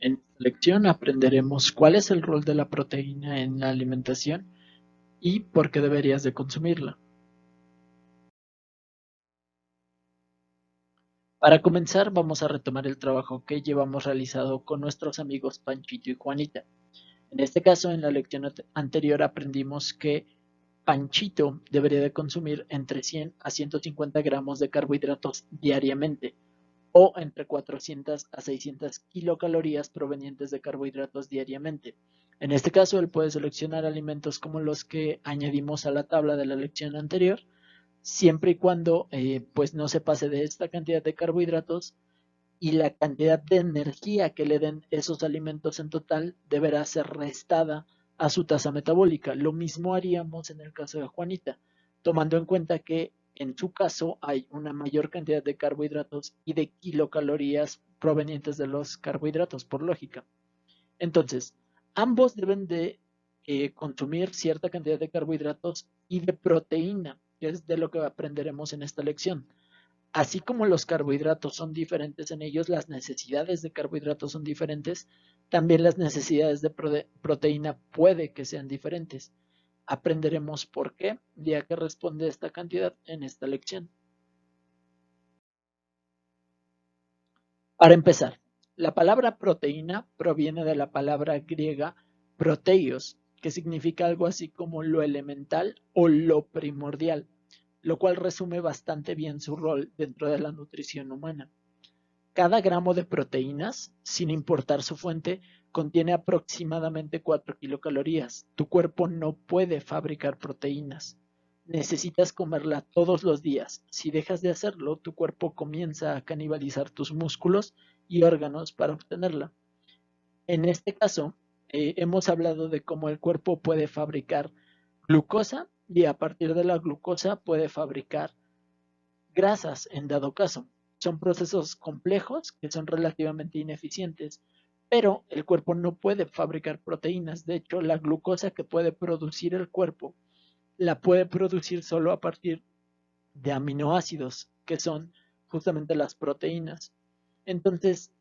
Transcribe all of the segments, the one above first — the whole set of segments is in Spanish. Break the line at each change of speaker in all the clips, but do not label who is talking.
En esta lección aprenderemos cuál es el rol de la proteína en la alimentación y por qué deberías de consumirla. Para comenzar, vamos a retomar el trabajo que llevamos realizado con nuestros amigos Panchito y Juanita. En este caso, en la lección anterior aprendimos que Panchito debería de consumir entre 100 a 150 gramos de carbohidratos diariamente o entre 400 a 600 kilocalorías provenientes de carbohidratos diariamente. En este caso, él puede seleccionar alimentos como los que añadimos a la tabla de la lección anterior, siempre y cuando pues no se pase de esta cantidad de carbohidratos y la cantidad de energía que le den esos alimentos en total deberá ser restada a su tasa metabólica. Lo mismo haríamos en el caso de Juanita, tomando en cuenta que en su caso hay una mayor cantidad de carbohidratos y de kilocalorías provenientes de los carbohidratos, por lógica. Entonces, ambos deben de consumir cierta cantidad de carbohidratos y de proteína, que es de lo que aprenderemos en esta lección. Así como los carbohidratos son diferentes en ellos, las necesidades de carbohidratos son diferentes, también las necesidades de proteína puede que sean diferentes. Aprenderemos por qué, ya que responde esta cantidad en esta lección. Para empezar, la palabra proteína proviene de la palabra griega proteios, que significa algo así como lo elemental o lo primordial, lo cual resume bastante bien su rol dentro de la nutrición humana. Cada gramo de proteínas, sin importar su fuente, contiene aproximadamente 4 kilocalorías. Tu cuerpo no puede fabricar proteínas. Necesitas comerla todos los días. Si dejas de hacerlo, tu cuerpo comienza a canibalizar tus músculos y órganos para obtenerla. En este caso, hemos hablado de cómo el cuerpo puede fabricar glucosa y a partir de la glucosa puede fabricar grasas en dado caso. Son procesos complejos que son relativamente ineficientes, pero el cuerpo no puede fabricar proteínas. De hecho, la glucosa que puede producir el cuerpo la puede producir solo a partir de aminoácidos, que son justamente las proteínas. Entonces,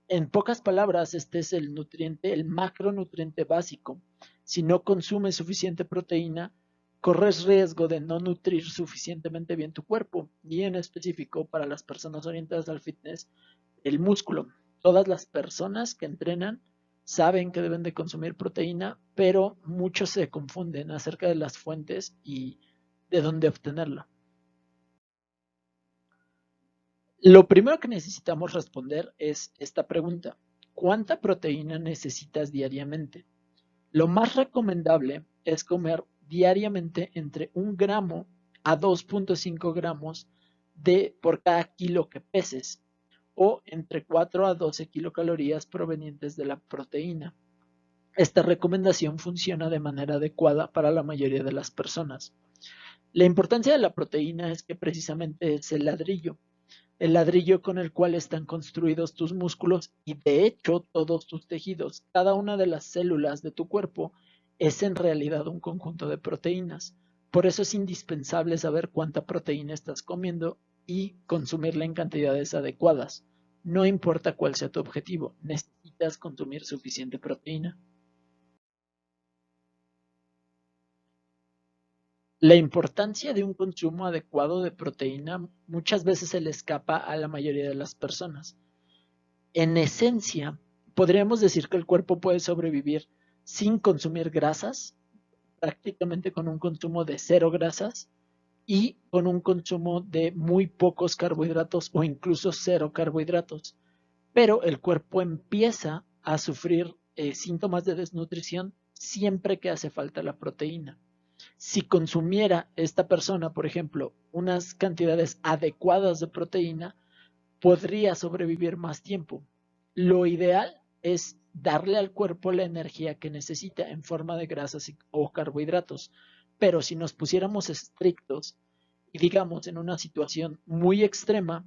en pocas palabras, este es el nutriente, el macronutriente básico. Si no consumes suficiente proteína, corres riesgo de no nutrir suficientemente bien tu cuerpo y en específico para las personas orientadas al fitness, el músculo. Todas las personas que entrenan saben que deben de consumir proteína, pero muchos se confunden acerca de las fuentes y de dónde obtenerla. Lo primero que necesitamos responder es esta pregunta. ¿Cuánta proteína necesitas diariamente? Lo más recomendable es comer diariamente entre 1 gramo a 2.5 gramos por cada kilo que peses o entre 4 a 12 kilocalorías provenientes de la proteína. Esta recomendación funciona de manera adecuada para la mayoría de las personas. La importancia de la proteína es que precisamente es el ladrillo con el cual están construidos tus músculos y de hecho todos tus tejidos. Cada una de las células de tu cuerpo es en realidad un conjunto de proteínas. Por eso es indispensable saber cuánta proteína estás comiendo y consumirla en cantidades adecuadas. No importa cuál sea tu objetivo, necesitas consumir suficiente proteína. La importancia de un consumo adecuado de proteína muchas veces se le escapa a la mayoría de las personas. En esencia, podríamos decir que el cuerpo puede sobrevivir sin consumir grasas, prácticamente con un consumo de 0 grasas y con un consumo de muy pocos carbohidratos o incluso 0 carbohidratos. Pero el cuerpo empieza a sufrir síntomas de desnutrición siempre que hace falta la proteína. Si consumiera esta persona, por ejemplo, unas cantidades adecuadas de proteína, podría sobrevivir más tiempo. Lo ideal es darle al cuerpo la energía que necesita en forma de grasas o carbohidratos. Pero si nos pusiéramos estrictos y digamos en una situación muy extrema,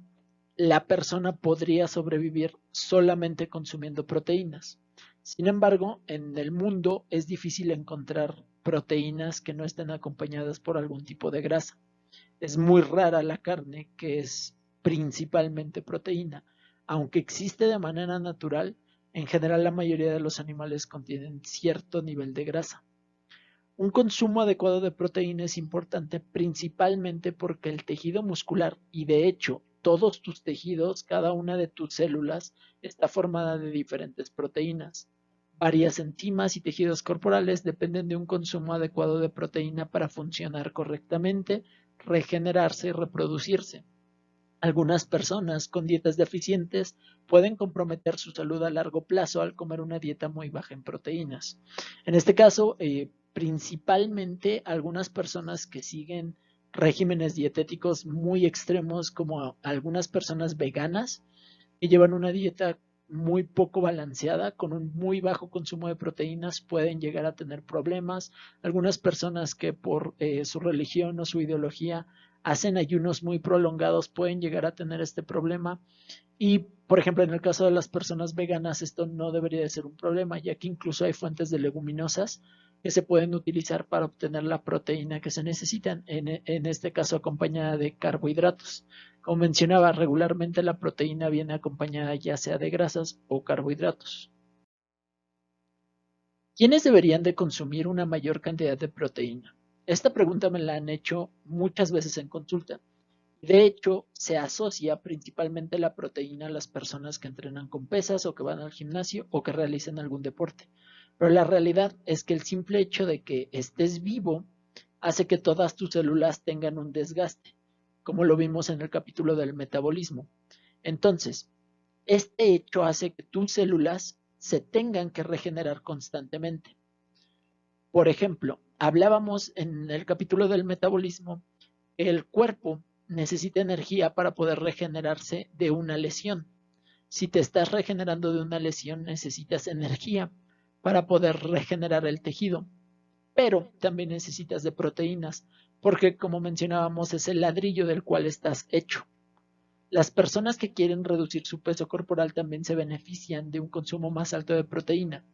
la persona podría sobrevivir solamente consumiendo proteínas. Sin embargo, en el mundo es difícil encontrar proteínas que no estén acompañadas por algún tipo de grasa. Es muy rara la carne que es principalmente proteína. Aunque existe de manera natural, En general, la mayoría de los animales contienen cierto nivel de grasa. Un consumo adecuado de proteína es importante principalmente porque el tejido muscular, y de hecho todos tus tejidos, cada una de tus células, está formada de diferentes proteínas. Varias enzimas y tejidos corporales dependen de un consumo adecuado de proteína para funcionar correctamente, regenerarse y reproducirse. Algunas personas con dietas deficientes pueden comprometer su salud a largo plazo al comer una dieta muy baja en proteínas. En este caso, principalmente algunas personas que siguen regímenes dietéticos muy extremos, como algunas personas veganas que llevan una dieta muy poco balanceada, con un muy bajo consumo de proteínas, pueden llegar a tener problemas. Algunas personas que por su religión o su ideología hacen ayunos muy prolongados pueden llegar a tener este problema. Y, por ejemplo, en el caso de las personas veganas, esto no debería de ser un problema, ya que incluso hay fuentes de leguminosas que se pueden utilizar para obtener la proteína que se necesitan, en este caso acompañada de carbohidratos. Como mencionaba, regularmente la proteína viene acompañada ya sea de grasas o carbohidratos. ¿Quiénes deberían de consumir una mayor cantidad de proteína? Esta pregunta me la han hecho muchas veces en consulta. De hecho, se asocia principalmente la proteína a las personas que entrenan con pesas o que van al gimnasio o que realizan algún deporte. Pero la realidad es que el simple hecho de que estés vivo hace que todas tus células tengan un desgaste, como lo vimos en el capítulo del metabolismo. Entonces, este hecho hace que tus células se tengan que regenerar constantemente. Por ejemplo, hablábamos en el capítulo del metabolismo, el cuerpo necesita energía para poder regenerarse de una lesión. Si te estás regenerando de una lesión, necesitas energía para poder regenerar el tejido, pero también necesitas de proteínas, porque como mencionábamos, es el ladrillo del cual estás hecho. Las personas que quieren reducir su peso corporal también se benefician de un consumo más alto de proteína,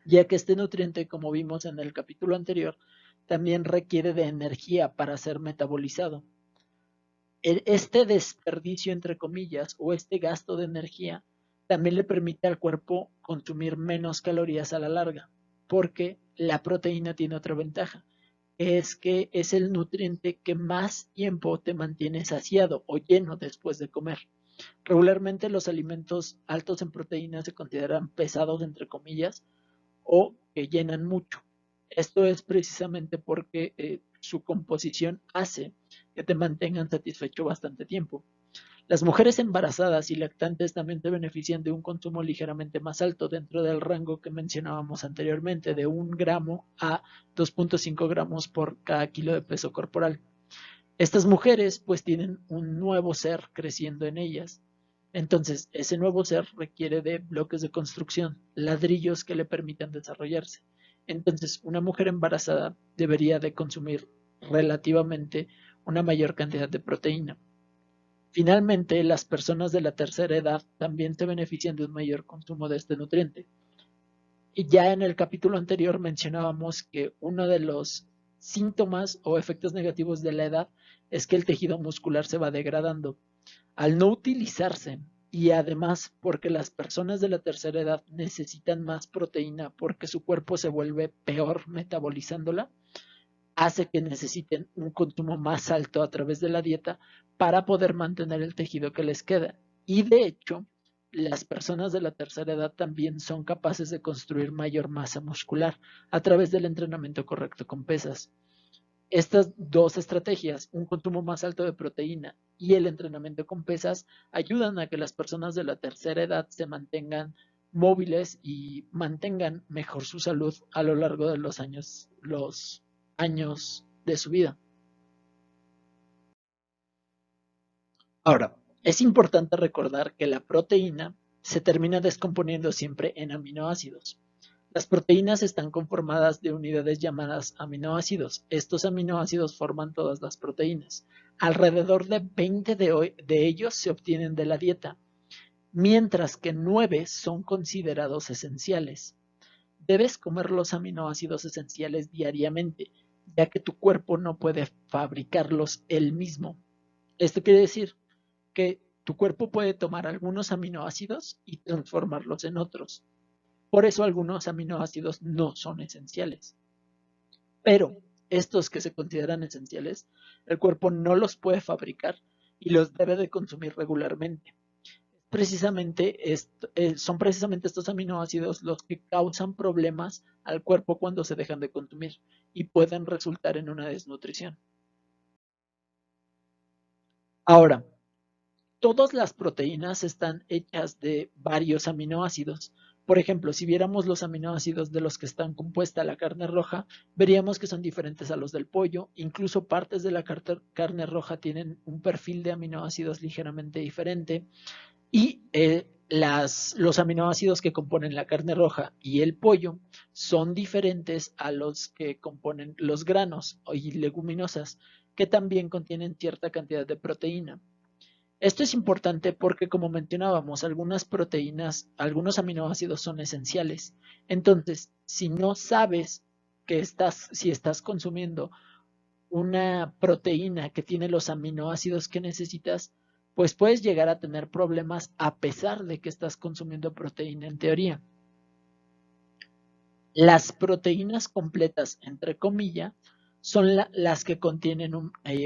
ya que este nutriente, como vimos en el capítulo anterior, también requiere de energía para ser metabolizado. Este desperdicio, entre comillas, o este gasto de energía, también le permite al cuerpo consumir menos calorías a la larga, porque la proteína tiene otra ventaja, es que es el nutriente que más tiempo te mantiene saciado o lleno después de comer. Regularmente los alimentos altos en proteínas se consideran pesados, entre comillas, o que llenan mucho. Esto es precisamente porque su composición hace que te mantengan satisfecho bastante tiempo. Las mujeres embarazadas y lactantes también te benefician de un consumo ligeramente más alto dentro del rango que mencionábamos anteriormente, de 1 gramo a 2.5 gramos por cada kilo de peso corporal. Estas mujeres pues tienen un nuevo ser creciendo en ellas. Entonces, ese nuevo ser requiere de bloques de construcción, ladrillos que le permitan desarrollarse. Entonces, una mujer embarazada debería de consumir relativamente una mayor cantidad de proteína. Finalmente, las personas de la tercera edad también se benefician de un mayor consumo de este nutriente. Y ya en el capítulo anterior mencionábamos que uno de los síntomas o efectos negativos de la edad es que el tejido muscular se va degradando. Al no utilizarse y además porque las personas de la tercera edad necesitan más proteína porque su cuerpo se vuelve peor metabolizándola, hace que necesiten un consumo más alto a través de la dieta para poder mantener el tejido que les queda. Y de hecho, las personas de la tercera edad también son capaces de construir mayor masa muscular a través del entrenamiento correcto con pesas. Estas dos estrategias, un consumo más alto de proteína y el entrenamiento con pesas, ayudan a que las personas de la tercera edad se mantengan móviles y mantengan mejor su salud a lo largo de los años de su vida. Ahora, es importante recordar que la proteína se termina descomponiendo siempre en aminoácidos. Las proteínas están conformadas de unidades llamadas aminoácidos. Estos aminoácidos forman todas las proteínas. Alrededor de 20 de ellos se obtienen de la dieta, mientras que 9 son considerados esenciales. Debes comer los aminoácidos esenciales diariamente, ya que tu cuerpo no puede fabricarlos él mismo. Esto quiere decir que tu cuerpo puede tomar algunos aminoácidos y transformarlos en otros. Por eso algunos aminoácidos no son esenciales. Pero estos que se consideran esenciales, el cuerpo no los puede fabricar y los debe de consumir regularmente. Son precisamente estos aminoácidos los que causan problemas al cuerpo cuando se dejan de consumir y pueden resultar en una desnutrición. Ahora, todas las proteínas están hechas de varios aminoácidos. Por ejemplo, si viéramos los aminoácidos de los que están compuesta la carne roja, veríamos que son diferentes a los del pollo. Incluso partes de la carne roja tienen un perfil de aminoácidos ligeramente diferente. Y los aminoácidos que componen la carne roja y el pollo son diferentes a los que componen los granos y leguminosas, que también contienen cierta cantidad de proteína. Esto es importante porque, como mencionábamos, algunas proteínas, algunos aminoácidos son esenciales. Entonces, si no sabes si estás consumiendo una proteína que tiene los aminoácidos que necesitas, pues puedes llegar a tener problemas a pesar de que estás consumiendo proteína en teoría. Las proteínas completas, entre comillas, son las que contienen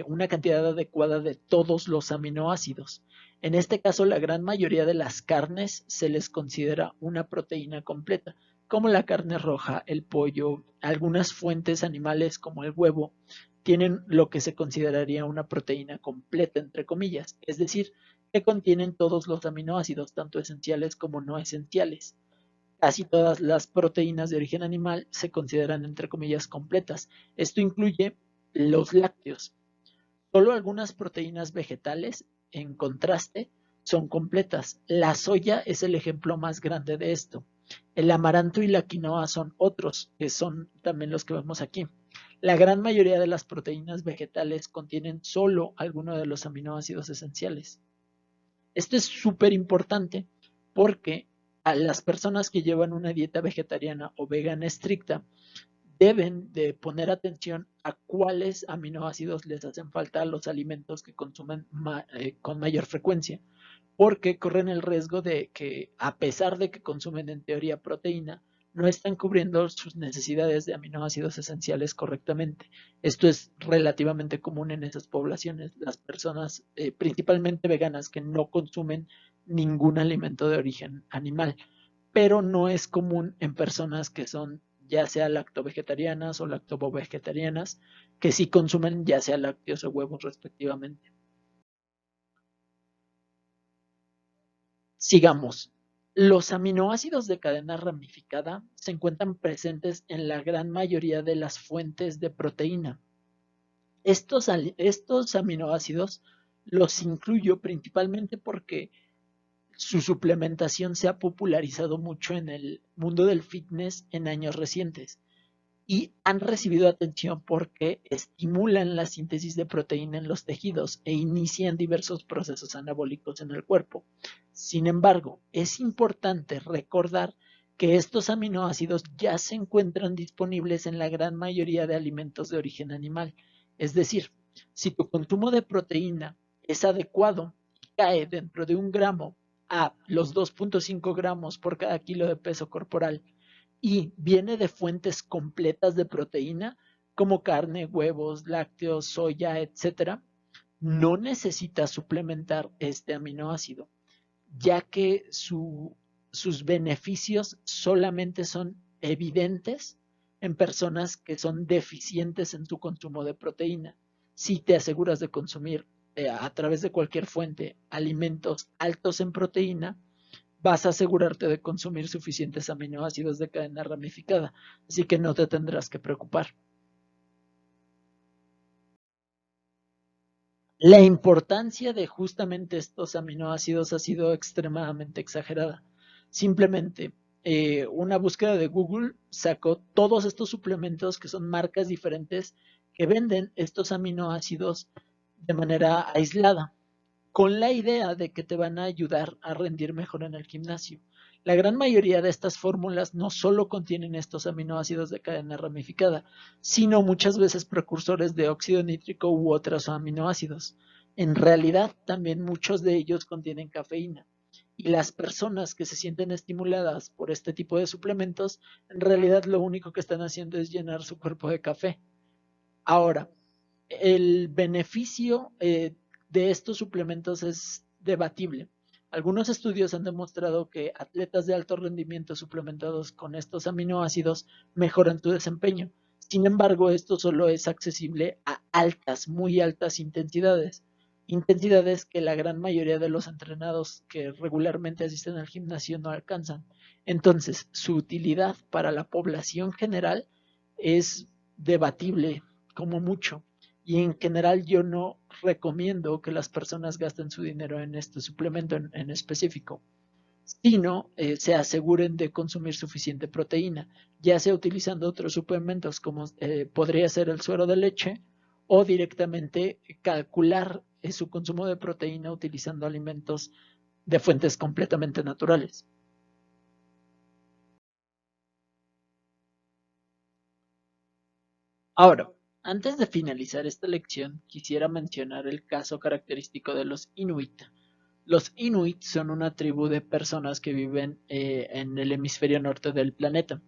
una cantidad adecuada de todos los aminoácidos. En este caso, la gran mayoría de las carnes se les considera una proteína completa, como la carne roja, el pollo, algunas fuentes animales como el huevo, tienen lo que se consideraría una proteína completa, entre comillas, es decir, que contienen todos los aminoácidos, tanto esenciales como no esenciales. Casi todas las proteínas de origen animal se consideran, entre comillas, completas. Esto incluye los lácteos. Solo algunas proteínas vegetales, en contraste, son completas. La soya es el ejemplo más grande de esto. El amaranto y la quinoa son otros, que son también los que vemos aquí. La gran mayoría de las proteínas vegetales contienen solo alguno de los aminoácidos esenciales. Esto es súper importante porque a las personas que llevan una dieta vegetariana o vegana estricta deben de poner atención a cuáles aminoácidos les hacen falta a los alimentos que consumen con mayor frecuencia, porque corren el riesgo de que, a pesar de que consumen en teoría proteína, no están cubriendo sus necesidades de aminoácidos esenciales correctamente. Esto es relativamente común en esas poblaciones, las personas principalmente veganas que no consumen ningún alimento de origen animal, pero no es común en personas que son ya sea lacto-vegetarianas o lacto-vegetarianas, que sí consumen ya sea lácteos o huevos respectivamente. Sigamos. Los aminoácidos de cadena ramificada se encuentran presentes en la gran mayoría de las fuentes de proteína. Estos aminoácidos los incluyo principalmente porque su suplementación se ha popularizado mucho en el mundo del fitness en años recientes y han recibido atención porque estimulan la síntesis de proteína en los tejidos e inician diversos procesos anabólicos en el cuerpo. Sin embargo, es importante recordar que estos aminoácidos ya se encuentran disponibles en la gran mayoría de alimentos de origen animal. Es decir, si tu consumo de proteína es adecuado y cae dentro de 1 gramo a los 2.5 gramos por cada kilo de peso corporal, y viene de fuentes completas de proteína como carne, huevos, lácteos, soya, etcétera, no necesita suplementar este aminoácido, ya que sus beneficios solamente son evidentes en personas que son deficientes en su consumo de proteína. Si te aseguras de consumir a través de cualquier fuente alimentos altos en proteína, vas a asegurarte de consumir suficientes aminoácidos de cadena ramificada, así que no te tendrás que preocupar. La importancia de justamente estos aminoácidos ha sido extremadamente exagerada. Simplemente una búsqueda de Google sacó todos estos suplementos que son marcas diferentes que venden estos aminoácidos de manera aislada, con la idea de que te van a ayudar a rendir mejor en el gimnasio. La gran mayoría de estas fórmulas no solo contienen estos aminoácidos de cadena ramificada, sino muchas veces precursores de óxido nítrico u otros aminoácidos. En realidad, también muchos de ellos contienen cafeína. Y las personas que se sienten estimuladas por este tipo de suplementos, en realidad lo único que están haciendo es llenar su cuerpo de café. Ahora, el beneficio de estos suplementos es debatible. Algunos estudios han demostrado que atletas de alto rendimiento suplementados con estos aminoácidos mejoran su desempeño. Sin embargo, esto solo es accesible a altas, muy altas intensidades. Intensidades que la gran mayoría de los entrenados que regularmente asisten al gimnasio no alcanzan. Entonces, su utilidad para la población general es debatible como mucho. Y en general yo no recomiendo que las personas gasten su dinero en este suplemento en específico, sino se aseguren de consumir suficiente proteína, ya sea utilizando otros suplementos como podría ser el suero de leche o directamente calcular su consumo de proteína utilizando alimentos de fuentes completamente naturales. Ahora, antes de finalizar esta lección, quisiera mencionar el caso característico de los Inuit. Los Inuit son una tribu de personas que viven en el hemisferio norte del planeta,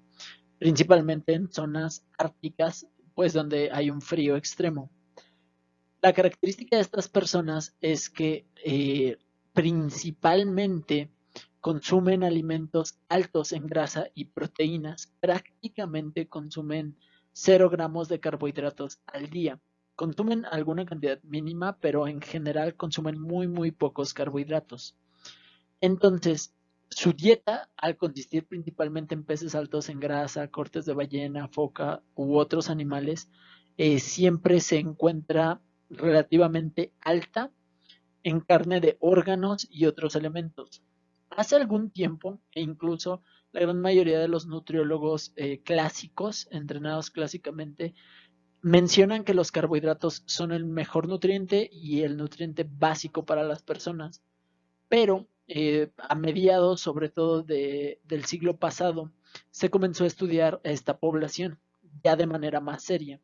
principalmente en zonas árticas, pues donde hay un frío extremo. La característica de estas personas es que principalmente consumen alimentos altos en grasa y proteínas, prácticamente consumen 0 gramos de carbohidratos al día. Consumen alguna cantidad mínima, pero en general consumen muy pocos carbohidratos. Entonces, su dieta, al consistir principalmente en peces altos en grasa, cortes de ballena, foca u otros animales, siempre se encuentra relativamente alta en carne de órganos y otros elementos. Hace algún tiempo, e incluso la gran mayoría de los nutriólogos clásicos, entrenados clásicamente, mencionan que los carbohidratos son el mejor nutriente y el nutriente básico para las personas. Pero a mediados, sobre todo del siglo pasado, se comenzó a estudiar a esta población ya de manera más seria.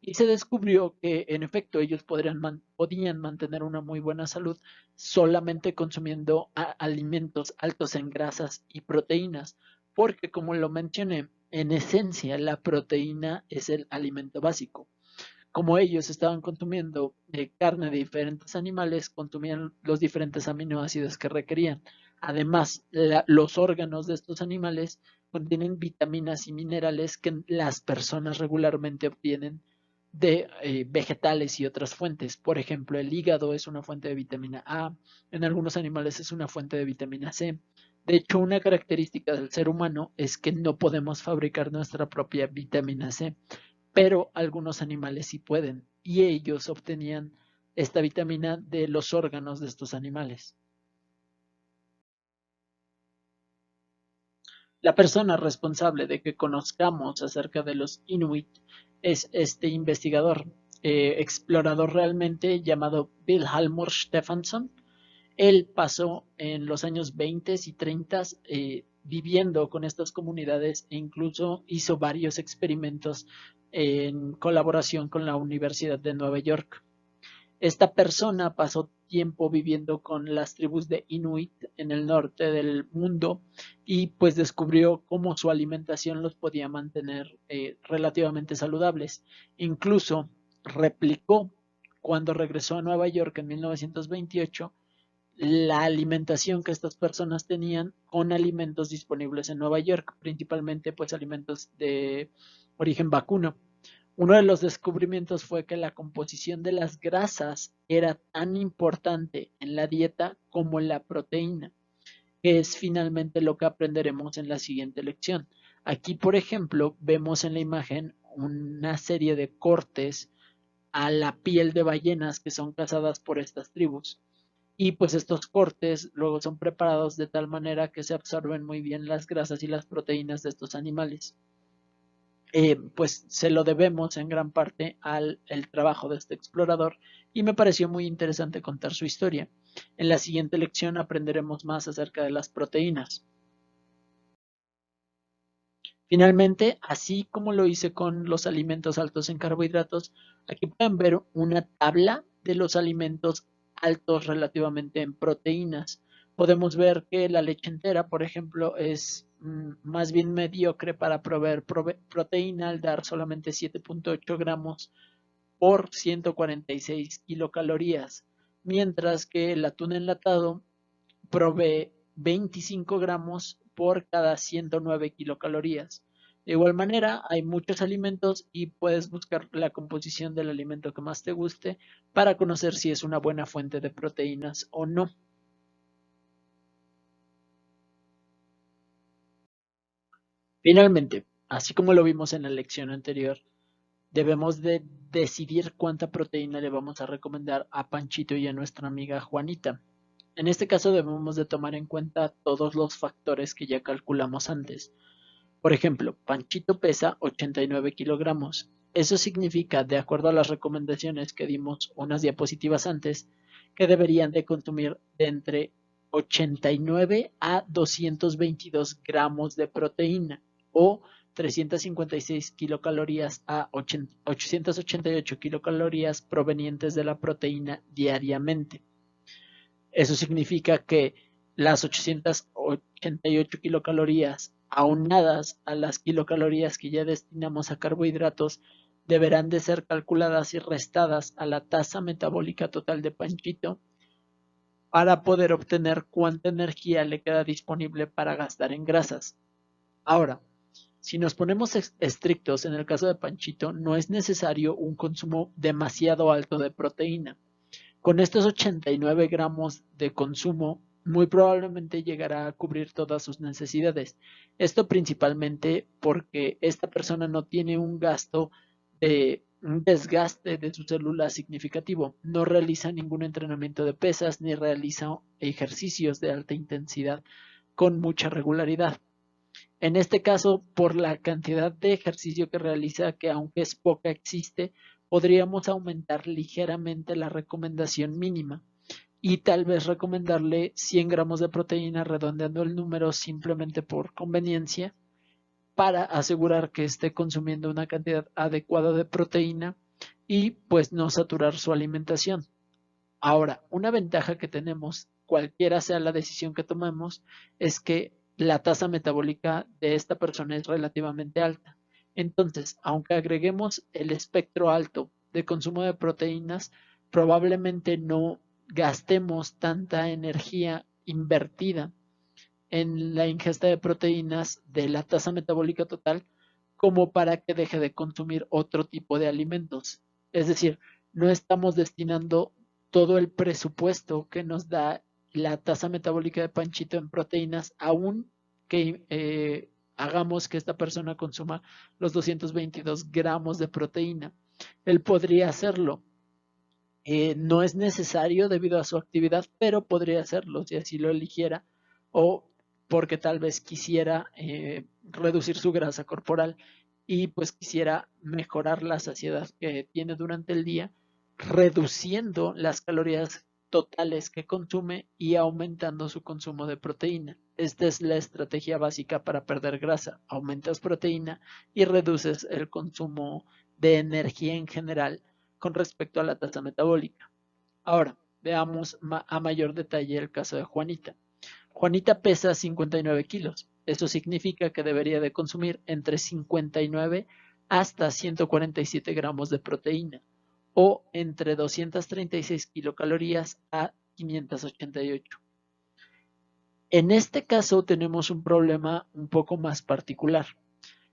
Y se descubrió que, en efecto, ellos podían mantener una muy buena salud solamente consumiendo alimentos altos en grasas y proteínas, porque, como lo mencioné, en esencia la proteína es el alimento básico. Como ellos estaban consumiendo carne de diferentes animales, consumían los diferentes aminoácidos que requerían. Además, los órganos de estos animales contienen vitaminas y minerales que las personas regularmente obtienen de vegetales y otras fuentes. Por ejemplo, el hígado es una fuente de vitamina A, en algunos animales es una fuente de vitamina C. De hecho, una característica del ser humano es que no podemos fabricar nuestra propia vitamina C, pero algunos animales sí pueden, y ellos obtenían esta vitamina de los órganos de estos animales. La persona responsable de que conozcamos acerca de los Inuit es este investigador, explorador realmente llamado Vilhjalmur Stefansson. Él pasó en los años 20 y 30 viviendo con estas comunidades e incluso hizo varios experimentos en colaboración con la Universidad de Nueva York. Esta persona pasó tiempo viviendo con las tribus de Inuit en el norte del mundo y pues descubrió cómo su alimentación los podía mantener relativamente saludables. Incluso replicó cuando regresó a Nueva York en 1928 la alimentación que estas personas tenían con alimentos disponibles en Nueva York, principalmente pues alimentos de origen vacuno. Uno de los descubrimientos fue que la composición de las grasas era tan importante en la dieta como la proteína, que es finalmente lo que aprenderemos en la siguiente lección. Aquí, por ejemplo, vemos en la imagen una serie de cortes a la piel de ballenas que son cazadas por estas tribus. Y pues estos cortes luego son preparados de tal manera que se absorben muy bien las grasas y las proteínas de estos animales. Pues se lo debemos en gran parte al el trabajo de este explorador y me pareció muy interesante contar su historia. En la siguiente lección aprenderemos más acerca de las proteínas. Finalmente, así como lo hice con los alimentos altos en carbohidratos, aquí pueden ver una tabla de los alimentos altos relativamente en proteínas. Podemos ver que la leche entera, por ejemplo, es más bien mediocre para proveer proteína al dar solamente 7.8 gramos por 146 kilocalorías, mientras que el atún enlatado provee 25 gramos por cada 109 kilocalorías. De igual manera, hay muchos alimentos y puedes buscar la composición del alimento que más te guste para conocer si es una buena fuente de proteínas o no. Finalmente, así como lo vimos en la lección anterior, debemos de decidir cuánta proteína le vamos a recomendar a Panchito y a nuestra amiga Juanita. En este caso debemos de tomar en cuenta todos los factores que ya calculamos antes. Por ejemplo, Panchito pesa 89 kilogramos. Eso significa, de acuerdo a las recomendaciones que dimos unas diapositivas antes, que deberían de consumir de entre 89 a 222 gramos de proteína o 356 kilocalorías a 888 kilocalorías provenientes de la proteína diariamente. Eso significa que las 888 kilocalorías aunadas a las kilocalorías que ya destinamos a carbohidratos deberán de ser calculadas y restadas a la tasa metabólica total de Panchito para poder obtener cuánta energía le queda disponible para gastar en grasas. Ahora, si nos ponemos estrictos en el caso de Panchito, no es necesario un consumo demasiado alto de proteína. Con estos 89 gramos de consumo, muy probablemente llegará a cubrir todas sus necesidades. Esto principalmente porque esta persona no tiene un gasto de un desgaste de sus células significativo. No realiza ningún entrenamiento de pesas ni realiza ejercicios de alta intensidad con mucha regularidad. En este caso, por la cantidad de ejercicio que realiza, que aunque es poca existe, podríamos aumentar ligeramente la recomendación mínima y tal vez recomendarle 100 gramos de proteína redondeando el número simplemente por conveniencia para asegurar que esté consumiendo una cantidad adecuada de proteína y pues no saturar su alimentación. Ahora, una ventaja que tenemos, cualquiera sea la decisión que tomemos, es que la tasa metabólica de esta persona es relativamente alta. Entonces, aunque agreguemos el espectro alto de consumo de proteínas, probablemente no gastemos tanta energía invertida en la ingesta de proteínas de la tasa metabólica total como para que deje de consumir otro tipo de alimentos. Es decir, no estamos destinando todo el presupuesto que nos da la tasa metabólica de Panchito en proteínas, aún que hagamos que esta persona consuma los 222 gramos de proteína. Él podría hacerlo. No es necesario debido a su actividad, pero podría hacerlo si así lo eligiera o porque tal vez quisiera reducir su grasa corporal y pues quisiera mejorar la saciedad que tiene durante el día, reduciendo las calorías totales que consume y aumentando su consumo de proteína. Esta es la estrategia básica para perder grasa. Aumentas proteína y reduces el consumo de energía en general con respecto a la tasa metabólica. Ahora, veamos a mayor detalle el caso de Juanita. Juanita pesa 59 kilos. Eso significa que debería de consumir entre 59 hasta 147 gramos de proteína o entre 236 kilocalorías a 588. En este caso tenemos un problema un poco más particular.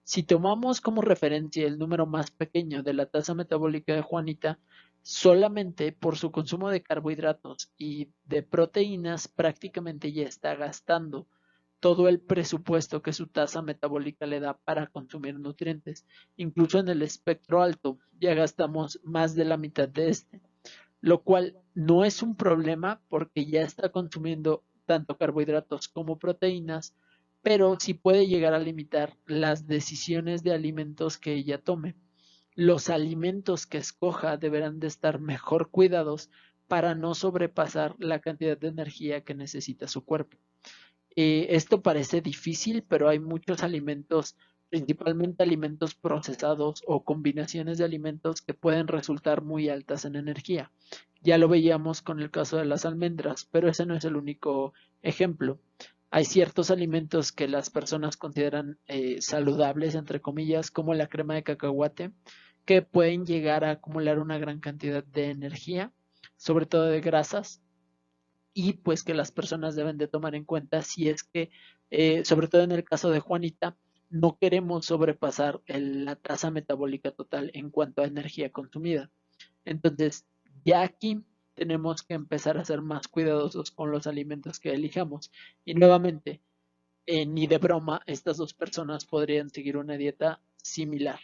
Si tomamos como referencia el número más pequeño de la tasa metabólica de Juanita, solamente por su consumo de carbohidratos y de proteínas prácticamente ya está gastando todo el presupuesto que su tasa metabólica le da para consumir nutrientes. Incluso en el espectro alto ya gastamos más de la mitad de este, lo cual no es un problema porque ya está consumiendo tanto carbohidratos como proteínas, pero sí puede llegar a limitar las decisiones de alimentos que ella tome. Los alimentos que escoja deberán de estar mejor cuidados para no sobrepasar la cantidad de energía que necesita su cuerpo. Esto parece difícil, pero hay muchos alimentos principalmente alimentos procesados o combinaciones de alimentos que pueden resultar muy altas en energía. Ya lo veíamos con el caso de las almendras, pero ese no es el único ejemplo. Hay ciertos alimentos que las personas consideran saludables, entre comillas, como la crema de cacahuate, que pueden llegar a acumular una gran cantidad de energía, sobre todo de grasas, y pues que las personas deben de tomar en cuenta si es que, sobre todo en el caso de Juanita, no queremos sobrepasar la tasa metabólica total en cuanto a energía consumida. Entonces, ya aquí tenemos que empezar a ser más cuidadosos con los alimentos que elijamos. Y nuevamente, ni de broma, estas dos personas podrían seguir una dieta similar.